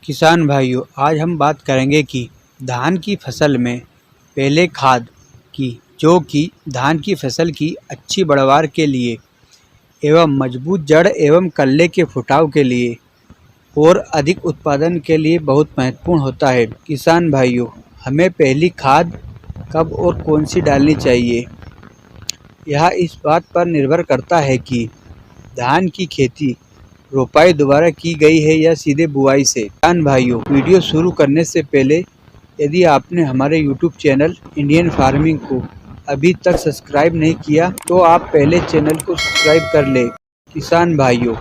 किसान भाइयों, आज हम बात करेंगे कि धान की फसल में पहले खाद की, जो कि धान की फसल की अच्छी पैदावार के लिए एवं मजबूत जड़ एवं कल्ले के फुटाव के लिए और अधिक उत्पादन के लिए बहुत महत्वपूर्ण होता है। किसान भाइयों, हमें पहली खाद कब और कौन सी डालनी चाहिए, यह इस बात पर निर्भर करता है कि धान की खेती रोपाई दोबारा की गई है या सीधे बुआई से। किसान भाइयों, वीडियो शुरू करने से पहले यदि आपने हमारे YouTube चैनल इंडियन फार्मिंग को अभी तक सब्सक्राइब नहीं किया तो आप पहले चैनल को सब्सक्राइब कर ले। किसान भाइयों,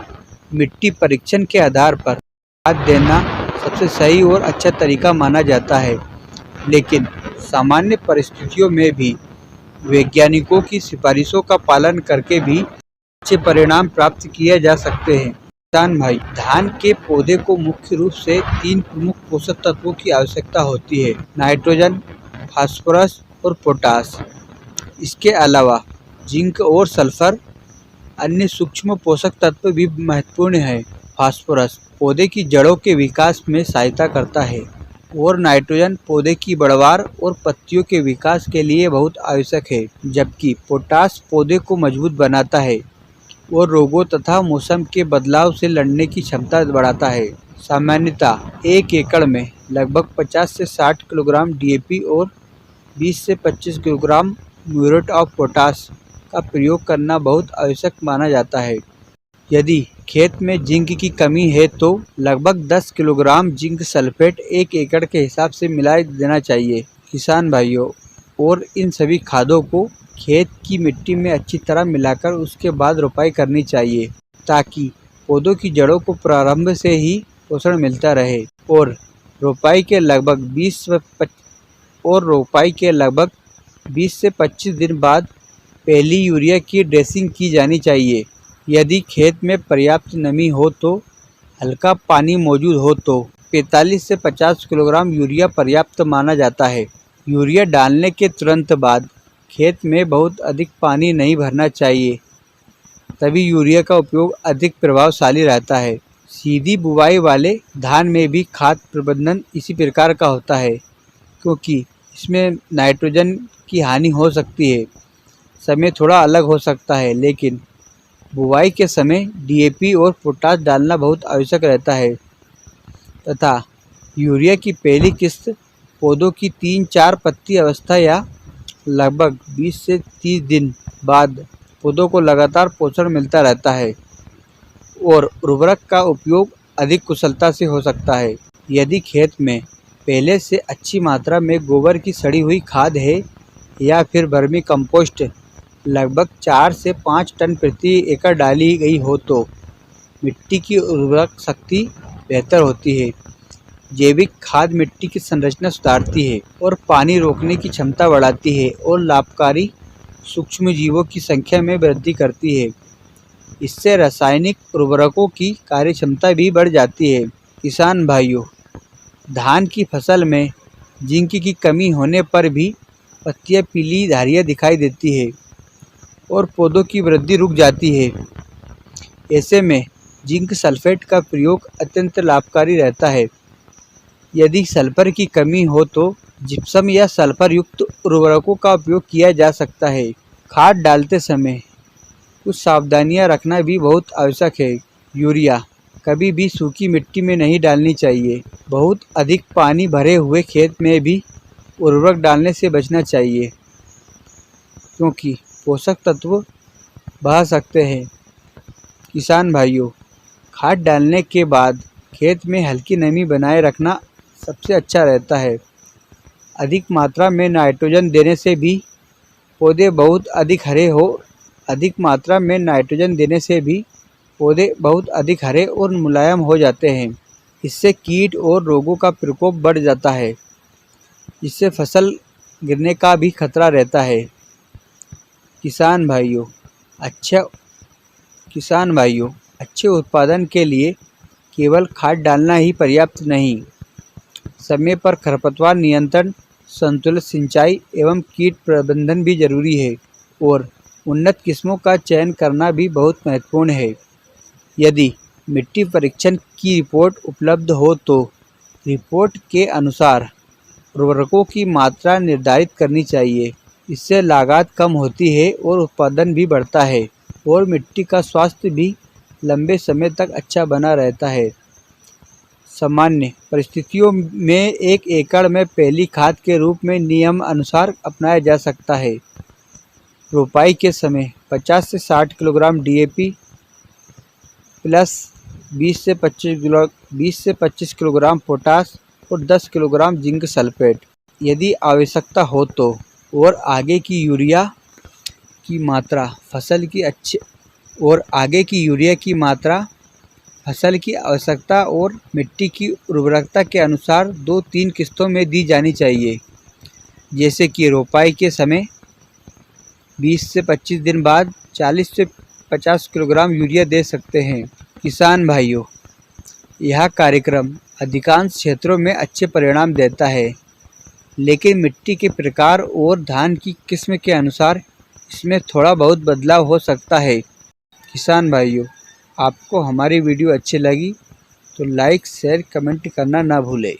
मिट्टी परीक्षण के आधार पर खाद देना सबसे सही और अच्छा तरीका माना जाता है, लेकिन सामान्य परिस्थितियों में भी वैज्ञानिकों की सिफारिशों का पालन करके भी अच्छे परिणाम प्राप्त किए जा सकते हैं। किसान भाई, धान के पौधे को मुख्य रूप से 3 प्रमुख पोषक तत्वों की आवश्यकता होती है: नाइट्रोजन, फास्फोरस और पोटास। इसके अलावा जिंक और सल्फर अन्य सूक्ष्म पोषक तत्व भी महत्वपूर्ण है। फास्फोरस पौधे की जड़ों के विकास में सहायता करता है और नाइट्रोजन पौधे की बढ़वार और पत्तियों के विकास के लिए बहुत आवश्यक है, जबकि पोटास पौधे को मजबूत बनाता है और रोगों तथा मौसम के बदलाव से लड़ने की क्षमता बढ़ाता है। सामान्यतः 1 एकड़ में लगभग 50 से 60 किलोग्राम DAP और 20 से 25 किलोग्राम म्यूरेट ऑफ पोटाश का प्रयोग करना बहुत आवश्यक माना जाता है। यदि खेत में जिंक की कमी है तो लगभग 10 किलोग्राम जिंक सल्फेट 1 एकड़ के हिसाब से मिला देना चाहिए। किसान भाइयों, और इन सभी खादों को खेत की मिट्टी में अच्छी तरह मिलाकर उसके बाद रोपाई करनी चाहिए, ताकि पौधों की जड़ों को प्रारंभ से ही पोषण मिलता रहे। और रोपाई के लगभग 20 से 25 दिन बाद पहली यूरिया की ड्रेसिंग की जानी चाहिए। यदि खेत में पर्याप्त नमी हो तो हल्का पानी मौजूद हो तो 45 से 50 किलोग्राम यूरिया पर्याप्त माना जाता है। यूरिया डालने के तुरंत बाद खेत में बहुत अधिक पानी नहीं भरना चाहिए, तभी यूरिया का उपयोग अधिक प्रभावशाली रहता है। सीधी बुवाई वाले धान में भी खाद प्रबंधन इसी प्रकार का होता है, क्योंकि इसमें नाइट्रोजन की हानि हो सकती है। समय थोड़ा अलग हो सकता है, लेकिन बुवाई के समय DAP और पोटाश डालना बहुत आवश्यक रहता है तथा यूरिया की पहली किस्त पौधों की 3-4 पत्ती अवस्था या लगभग 20 से 30 दिन बाद पौधों को लगातार पोषण मिलता रहता है और उर्वरक का उपयोग अधिक कुशलता से हो सकता है। यदि खेत में पहले से अच्छी मात्रा में गोबर की सड़ी हुई खाद है या फिर वर्मी कंपोस्ट लगभग 4 से 5 टन प्रति एकड़ डाली गई हो तो मिट्टी की उर्वरक शक्ति बेहतर होती है। जैविक खाद मिट्टी की संरचना सुधारती है और पानी रोकने की क्षमता बढ़ाती है और लाभकारी सूक्ष्म जीवों की संख्या में वृद्धि करती है। इससे रासायनिक उर्वरकों की कार्यक्षमता भी बढ़ जाती है। किसान भाइयों, धान की फसल में जिंक की कमी होने पर भी पत्तियां पीली धारियां दिखाई देती है और पौधों की वृद्धि रुक जाती है। ऐसे में जिंक सल्फेट का प्रयोग अत्यंत लाभकारी रहता है। यदि सल्फर की कमी हो तो जिप्सम या सल्फर युक्त उर्वरकों का उपयोग किया जा सकता है। खाद डालते समय कुछ सावधानियां रखना भी बहुत आवश्यक है। यूरिया कभी भी सूखी मिट्टी में नहीं डालनी चाहिए। बहुत अधिक पानी भरे हुए खेत में भी उर्वरक डालने से बचना चाहिए, क्योंकि पोषक तत्व बहा सकते हैं। किसान भाइयों, खाद डालने के बाद खेत में हल्की नमी बनाए रखना सबसे अच्छा रहता है। अधिक मात्रा में नाइट्रोजन देने से भी पौधे बहुत अधिक हरे और मुलायम हो जाते हैं। इससे कीट और रोगों का प्रकोप बढ़ जाता है, जिससे फसल गिरने का भी खतरा रहता है। किसान भाइयों, अच्छे उत्पादन के लिए केवल खाद डालना ही पर्याप्त नहीं, समय पर खरपतवार नियंत्रण, संतुलित सिंचाई एवं कीट प्रबंधन भी जरूरी है और उन्नत किस्मों का चयन करना भी बहुत महत्वपूर्ण है। यदि मिट्टी परीक्षण की रिपोर्ट उपलब्ध हो तो रिपोर्ट के अनुसार उर्वरकों की मात्रा निर्धारित करनी चाहिए। इससे लागत कम होती है और उत्पादन भी बढ़ता है और मिट्टी का स्वास्थ्य भी लंबे समय तक अच्छा बना रहता है। सामान्य परिस्थितियों में 1 एकड़ में पहली खाद के रूप में नियम अनुसार अपनाया जा सकता है। रोपाई के समय 50 से 60 किलोग्राम DAP प्लस 20 से 25 किलोग्राम पोटास और 10 किलोग्राम जिंक सल्फेट यदि आवश्यकता हो तो, और आगे की यूरिया की मात्रा फसल की आवश्यकता और मिट्टी की उर्वरकता के अनुसार 2-3 किस्तों में दी जानी चाहिए। जैसे कि रोपाई के समय 20 से 25 दिन बाद 40 से 50 किलोग्राम यूरिया दे सकते हैं। किसान भाइयों, यह कार्यक्रम अधिकांश क्षेत्रों में अच्छे परिणाम देता है, लेकिन मिट्टी के प्रकार और धान की किस्म के अनुसार इसमें थोड़ा बहुत बदलाव हो सकता है। किसान भाइयों, आपको हमारी वीडियो अच्छी लगी तो लाइक, शेयर, कमेंट करना ना भूलें।